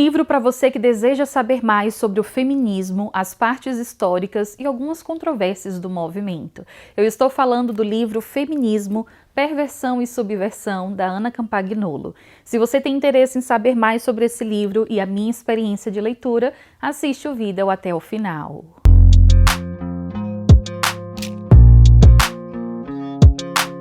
livro para você que deseja saber mais sobre o feminismo, as partes históricas e algumas controvérsias do movimento. Eu estou falando do livro Feminismo, Perversão e Subversão, da Anna Campagnolo. Se você tem interesse em saber mais sobre esse livro e a minha experiência de leitura, assiste o vídeo até o final.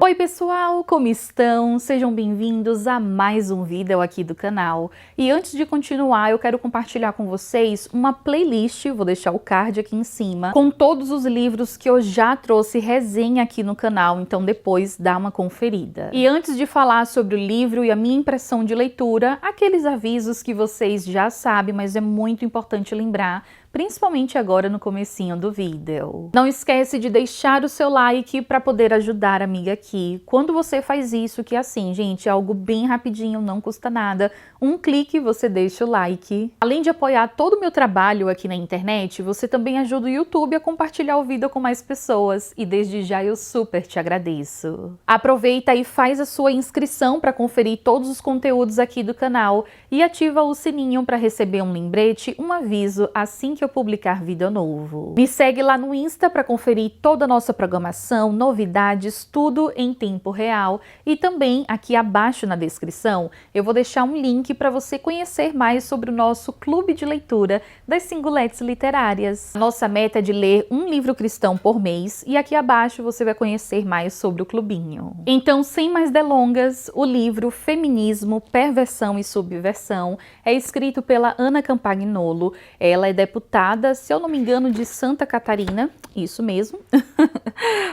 Oi pessoal, como estão? Sejam bem-vindos a mais um vídeo aqui do canal. E antes de continuar, eu quero compartilhar com vocês uma playlist, vou deixar o card aqui em cima, com todos os livros que eu já trouxe resenha aqui no canal, então depois dá uma conferida. E antes de falar sobre o livro e a minha impressão de leitura, aqueles avisos que vocês já sabem, mas é muito importante lembrar, principalmente agora no comecinho do vídeo. Não esquece de deixar o seu like para poder ajudar a amiga aqui. Quando você faz isso, que assim, gente, é algo bem rapidinho, não custa nada. Um clique, você deixa o like. Além de apoiar todo o meu trabalho aqui na internet, você também ajuda o YouTube a compartilhar o vídeo com mais pessoas. E desde já eu super te agradeço. Aproveita e faz a sua inscrição para conferir todos os conteúdos aqui do canal e ativa o sininho para receber um lembrete, um aviso assim que eu publicar vídeo novo. Me segue lá no Insta para conferir toda a nossa programação, novidades, tudo em tempo real. E também aqui abaixo na descrição eu vou deixar um link para você conhecer mais sobre o nosso clube de leitura das Singulettes Literárias. A nossa meta é de ler um livro cristão por mês e aqui abaixo você vai conhecer mais sobre o clubinho. Então, sem mais delongas, o livro Feminismo, Perversão e Subversão é escrito pela Anna Campagnolo. Ela é deputada, se eu não me engano, de Santa Catarina, isso mesmo.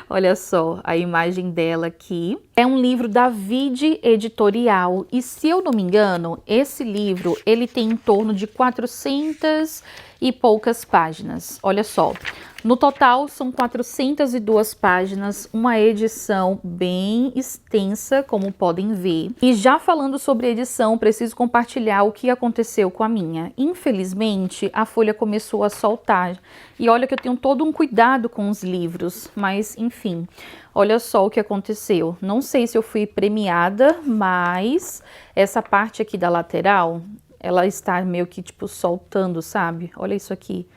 Olha só a imagem dela aqui. É um livro da Vide Editorial e, se eu não me engano, esse livro ele tem em torno de 400 e poucas páginas. Olha só. No total, são 402 páginas, uma edição bem extensa, como podem ver. E já falando sobre edição, preciso compartilhar o que aconteceu com a minha. Infelizmente, a folha começou a soltar. E olha que eu tenho todo um cuidado com os livros, mas enfim, olha só o que aconteceu. Não sei se eu fui premiada, mas essa parte aqui da lateral, ela está meio que tipo soltando, sabe? Olha isso aqui.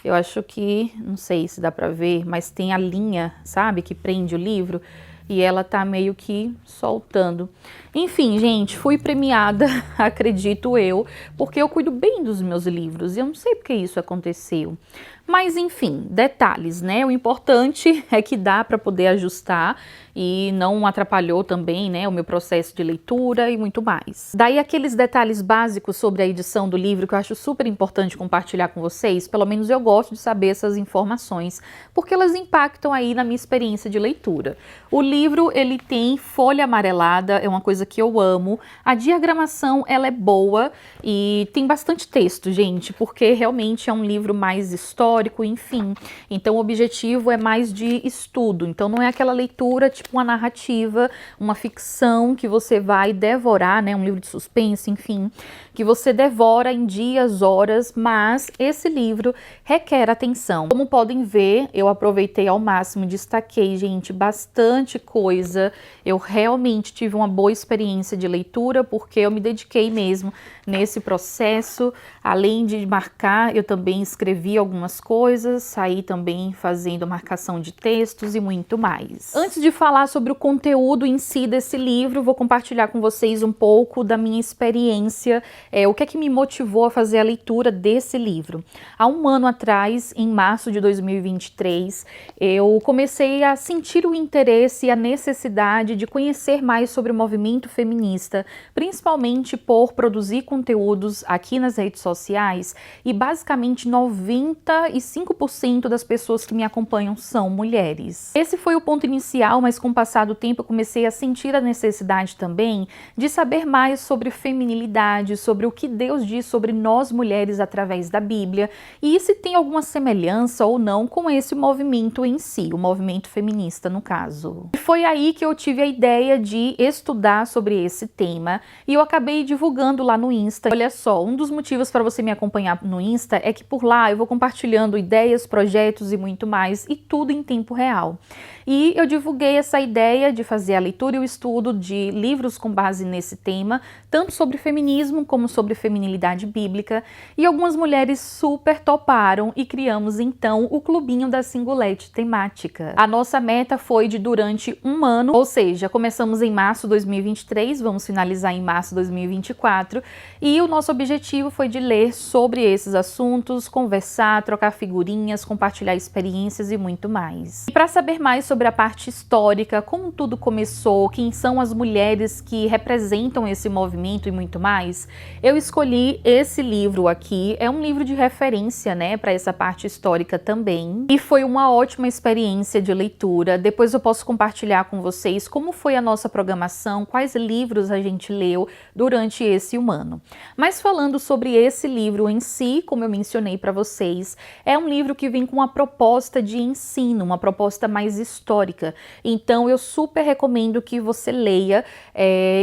Eu acho que, não sei se dá pra ver, mas tem a linha, sabe, que prende o livro e ela tá meio que soltando. Enfim, gente, fui premiada, acredito eu, porque eu cuido bem dos meus livros e eu não sei porque isso aconteceu. Mas enfim, detalhes, né? O importante é que dá para poder ajustar e não atrapalhou também, né, o meu processo de leitura e muito mais. Daí aqueles detalhes básicos sobre a edição do livro que eu acho super importante compartilhar com vocês, pelo menos eu gosto de saber essas informações, porque elas impactam aí na minha experiência de leitura. O livro, ele tem folha amarelada, é uma coisa que eu amo. A diagramação, ela é boa e tem bastante texto, gente, porque realmente é um livro mais histórico, enfim. Então o objetivo é mais de estudo, então não é aquela leitura tipo uma narrativa, uma ficção que você vai devorar, né, um livro de suspense, enfim, que você devora em dias, horas, mas esse livro requer atenção. Como podem ver, eu aproveitei ao máximo, destaquei, gente, bastante coisa. Eu realmente tive uma boa experiência de leitura, porque eu me dediquei mesmo nesse processo. Além de marcar, eu também escrevi algumas coisas, saí também fazendo marcação de textos e muito mais. Antes de falar sobre o conteúdo em si desse livro, vou compartilhar com vocês um pouco da minha experiência, o que é que me motivou a fazer a leitura desse livro. Há um ano atrás, em março de 2023, eu comecei a sentir o interesse e a necessidade de conhecer mais sobre o movimento feminista, principalmente por produzir conteúdos aqui nas redes sociais, e basicamente 95% das pessoas que me acompanham são mulheres. Esse foi o ponto inicial, mas com o passar do tempo eu comecei a sentir a necessidade também de saber mais sobre feminilidade, sobre o que Deus diz sobre nós mulheres através da Bíblia, e se tem alguma semelhança ou não com esse movimento em si, o movimento feminista no caso. E foi aí que eu tive a ideia de estudar sobre esse tema, e eu acabei divulgando lá no Insta. Olha só, um dos motivos para você me acompanhar no Insta é que por lá eu vou compartilhando ideias, projetos e muito mais, e tudo em tempo real. E eu divulguei essa ideia de fazer a leitura e o estudo de livros com base nesse tema, tanto sobre feminismo como falamos sobre feminilidade bíblica e algumas mulheres super toparam e criamos então o Clubinho da Singulete Temática. A nossa meta foi de durante um ano, ou seja, começamos em março de 2023, vamos finalizar em março de 2024 e o nosso objetivo foi de ler sobre esses assuntos, conversar, trocar figurinhas, compartilhar experiências e muito mais. E para saber mais sobre a parte histórica, como tudo começou, quem são as mulheres que representam esse movimento e muito mais, eu escolhi esse livro aqui. É um livro de referência, né, para essa parte histórica também. E foi uma ótima experiência de leitura. Depois eu posso compartilhar com vocês como foi a nossa programação, quais livros a gente leu durante esse um ano. Mas falando sobre esse livro em si, como eu mencionei para vocês, é um livro que vem com uma proposta de ensino, uma proposta mais histórica. Então eu super recomendo que você leia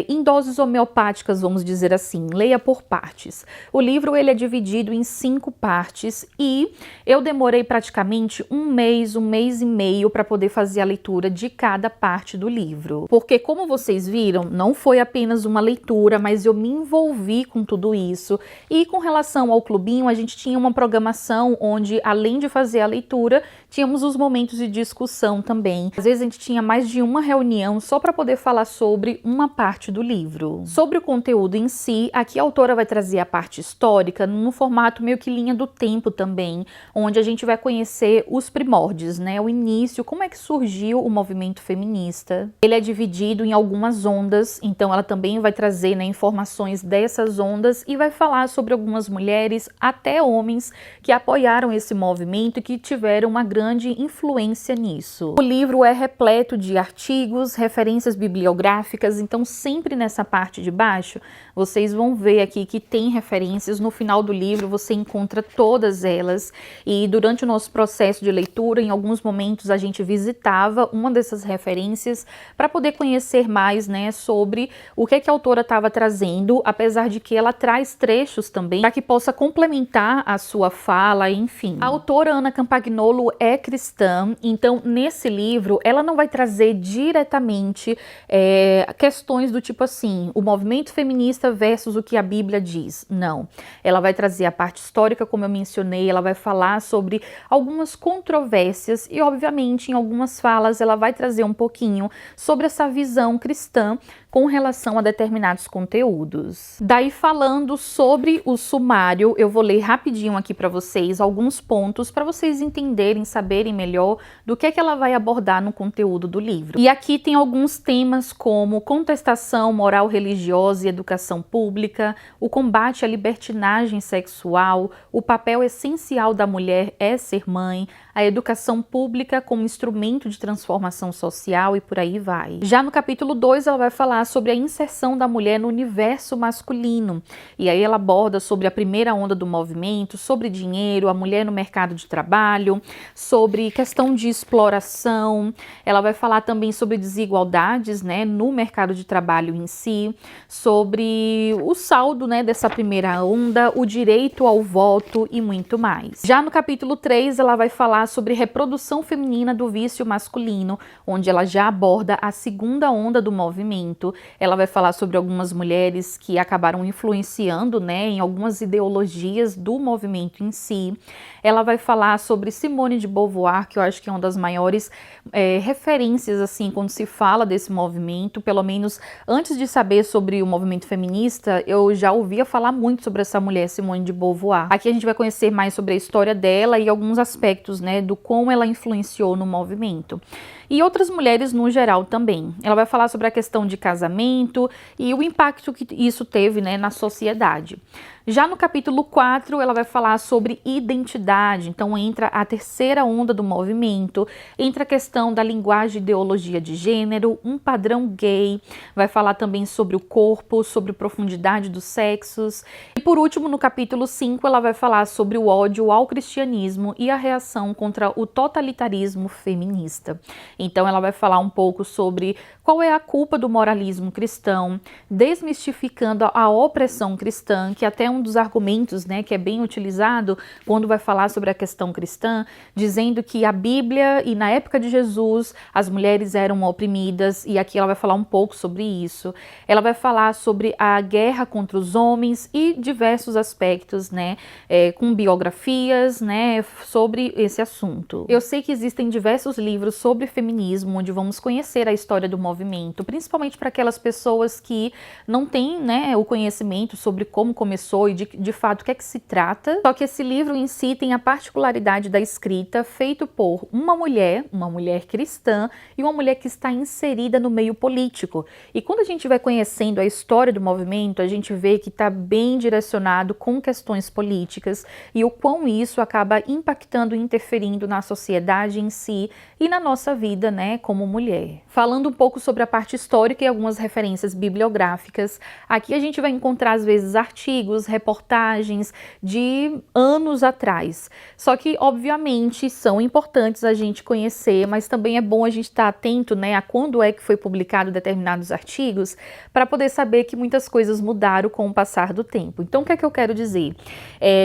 em doses homeopáticas, vamos dizer assim, leia por partes. O livro ele é dividido em 5 partes e eu demorei praticamente um mês e meio para poder fazer a leitura de cada parte do livro. Porque como vocês viram, não foi apenas uma leitura, mas eu me envolvi com tudo isso. E com relação ao clubinho, a gente tinha uma programação onde, além de fazer a leitura, tínhamos os momentos de discussão também. Às vezes a gente tinha mais de uma reunião só para poder falar sobre uma parte do livro. Sobre o conteúdo em si, aqui a autora vai trazer a parte histórica no formato meio que linha do tempo também, onde a gente vai conhecer os primórdios, né? O início, como é que surgiu o movimento feminista. Ele é dividido em algumas ondas, então ela também vai trazer, né, informações dessas ondas e vai falar sobre algumas mulheres, até homens, que apoiaram esse movimento e que tiveram uma grande influência nisso. O livro é repleto de artigos, referências bibliográficas, então sempre nessa parte de baixo vocês vão ver aqui que tem referências. No final do livro você encontra todas elas e durante o nosso processo de leitura, em alguns momentos a gente visitava uma dessas referências para poder conhecer mais, né, sobre o que a autora estava trazendo, apesar de que ela traz trechos também para que possa complementar a sua fala, enfim. A autora Ana Campagnolo é cristã, então nesse livro ela não vai trazer diretamente questões do tipo assim, o movimento feminista versus o que a Bíblia diz. Não. Ela vai trazer a parte histórica, como eu mencionei, ela vai falar sobre algumas controvérsias e, obviamente, em algumas falas ela vai trazer um pouquinho sobre essa visão cristã com relação a determinados conteúdos. Daí, falando sobre o sumário, eu vou ler rapidinho aqui para vocês alguns pontos para vocês entenderem, saberem melhor do que ela vai abordar no conteúdo do livro. E aqui tem alguns temas como contestação moral religiosa e educação pública, o combate à libertinagem sexual, o papel essencial da mulher é ser mãe, a educação pública como instrumento de transformação social e por aí vai. Já no capítulo 2, ela vai falar sobre a inserção da mulher no universo masculino. E aí ela aborda sobre a primeira onda do movimento, sobre dinheiro, a mulher no mercado de trabalho, sobre questão de exploração. Ela vai falar também sobre desigualdades, né, no mercado de trabalho em si, sobre o saldo, né, dessa primeira onda, o direito ao voto e muito mais. Já no capítulo 3, ela vai falar sobre reprodução feminina do vício masculino, onde ela já aborda a segunda onda do movimento. Ela vai falar sobre algumas mulheres que acabaram influenciando, né, em algumas ideologias do movimento em si. Ela vai falar sobre Simone de Beauvoir, que eu acho que é uma das maiores referências, assim, quando se fala desse movimento. Pelo menos antes de saber sobre o movimento feminista, eu já ouvia falar muito sobre essa mulher, Simone de Beauvoir. Aqui a gente vai conhecer mais sobre a história dela e alguns aspectos, né, do como ela influenciou no movimento. E outras mulheres no geral também. Ela vai falar sobre a questão de casamento e o impacto que isso teve, né, na sociedade. Já no capítulo 4, ela vai falar sobre identidade, então entra a terceira onda do movimento, entra a questão da linguagem e ideologia de gênero, um padrão gay, vai falar também sobre o corpo, sobre profundidade dos sexos. E por último, no capítulo 5, ela vai falar sobre o ódio ao cristianismo e a reação contra o totalitarismo feminista. Então ela vai falar um pouco sobre qual é a culpa do moralismo cristão, desmistificando a opressão cristã, que até um dos argumentos, né, que é bem utilizado quando vai falar sobre a questão cristã, dizendo que a Bíblia e na época de Jesus as mulheres eram oprimidas, e aqui ela vai falar um pouco sobre isso. Ela vai falar sobre a guerra contra os homens e diversos aspectos, né, com biografias, né, sobre esse assunto. Eu sei que existem diversos livros sobre feminismo, onde vamos conhecer a história do movimento, principalmente para aquelas pessoas que não têm, né, o conhecimento sobre como começou e de fato o que é que se trata. Só que esse livro em si tem a particularidade da escrita, feito por uma mulher cristã e uma mulher que está inserida no meio político. E quando a gente vai conhecendo a história do movimento, a gente vê que está bem direcionado com questões políticas e o quão isso acaba impactando e interferindo na sociedade em si e na nossa vida, né, como mulher. Falando um pouco sobre a parte histórica e algumas referências bibliográficas, aqui a gente vai encontrar às vezes artigos, reportagens de anos atrás. Só que, obviamente, são importantes a gente conhecer, mas também é bom a gente estar atento, né, a quando é que foi publicado determinados artigos, para poder saber que muitas coisas mudaram com o passar do tempo. Então, o que é que eu quero dizer?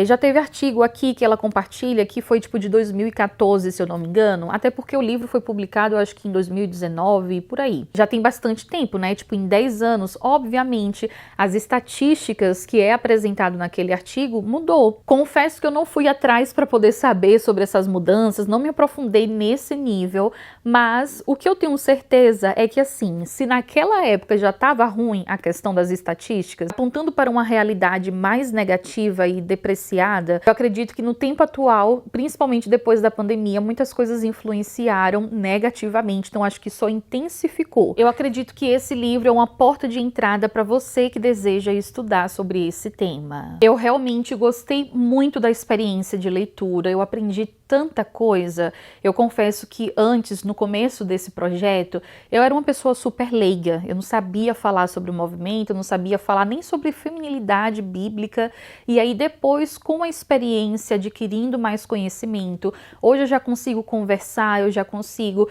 Já teve artigo aqui que ela compartilha que foi tipo de 2014, se eu não me engano, até porque o livro foi publicado, eu acho que em 2019, por aí. Já tem bastante tempo, né? Tipo, em 10 anos, obviamente, as estatísticas que é apresentado naquele artigo mudou. Confesso que eu não fui atrás para poder saber sobre essas mudanças, não me aprofundei nesse nível, mas o que eu tenho certeza é que, assim, se naquela época já estava ruim a questão das estatísticas, apontando para uma realidade mais negativa e depreciada, eu acredito que no tempo atual, principalmente depois da pandemia, muitas coisas influenciaram negativamente, então acho que só intensificou. Eu acredito que esse livro é uma porta de entrada para você que deseja estudar sobre esse tema. Eu realmente gostei muito da experiência de leitura, eu aprendi tanta coisa. Eu confesso que antes, no começo desse projeto, eu era uma pessoa super leiga, eu não sabia falar sobre o movimento, eu não sabia falar nem sobre feminilidade bíblica, e aí depois, com a experiência, adquirindo mais conhecimento, hoje eu já consigo conversar, eu já consigo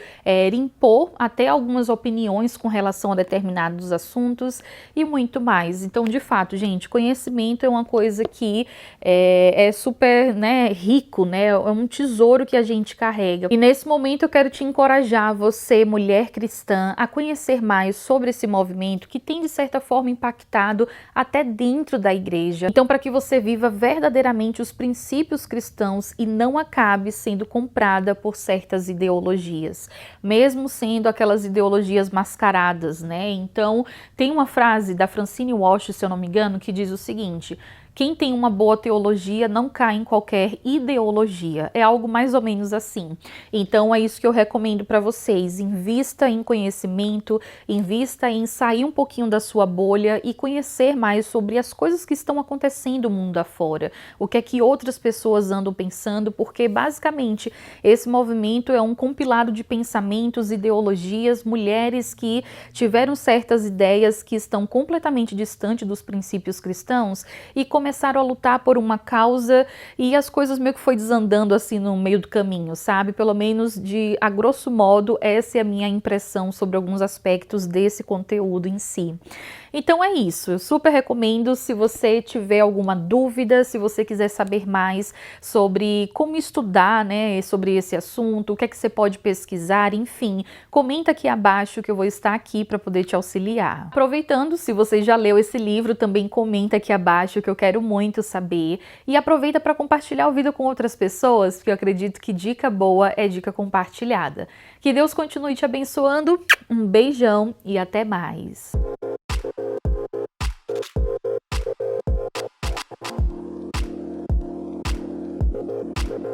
impor até algumas opiniões com relação a determinados assuntos e muito mais. Então, de fato, gente, conhecimento é uma coisa que é super, né, rico, né, é um tesouro que a gente carrega. E nesse momento eu quero te encorajar, você, mulher cristã, a conhecer mais sobre esse movimento que tem, de certa forma, impactado até dentro da igreja. Então, para que você viva verdadeiramente os princípios cristãos e não acabe sendo comprada por certas ideologias, mesmo sendo aquelas ideologias mascaradas, né? Então, tem uma frase da Francine Walsh, se eu não me engano, que diz o seguinte: quem tem uma boa teologia não cai em qualquer ideologia. É algo mais ou menos assim. Então é isso que eu recomendo para vocês. Invista em conhecimento, invista em sair um pouquinho da sua bolha e conhecer mais sobre as coisas que estão acontecendo no mundo afora. O que é que outras pessoas andam pensando, porque basicamente esse movimento é um compilado de pensamentos, ideologias, mulheres que tiveram certas ideias que estão completamente distantes dos princípios cristãos e começaram a lutar por uma causa e as coisas meio que foi desandando assim no meio do caminho, sabe? Pelo menos a grosso modo, essa é a minha impressão sobre alguns aspectos desse conteúdo em si. Então é isso, eu super recomendo. Se você tiver alguma dúvida, se você quiser saber mais sobre como estudar, né, sobre esse assunto, o que é que você pode pesquisar, enfim, comenta aqui abaixo que eu vou estar aqui para poder te auxiliar. Aproveitando, se você já leu esse livro, também comenta aqui abaixo que eu quero muito saber, e aproveita para compartilhar o vídeo com outras pessoas, porque eu acredito que dica boa é dica compartilhada. Que Deus continue te abençoando, um beijão e até mais!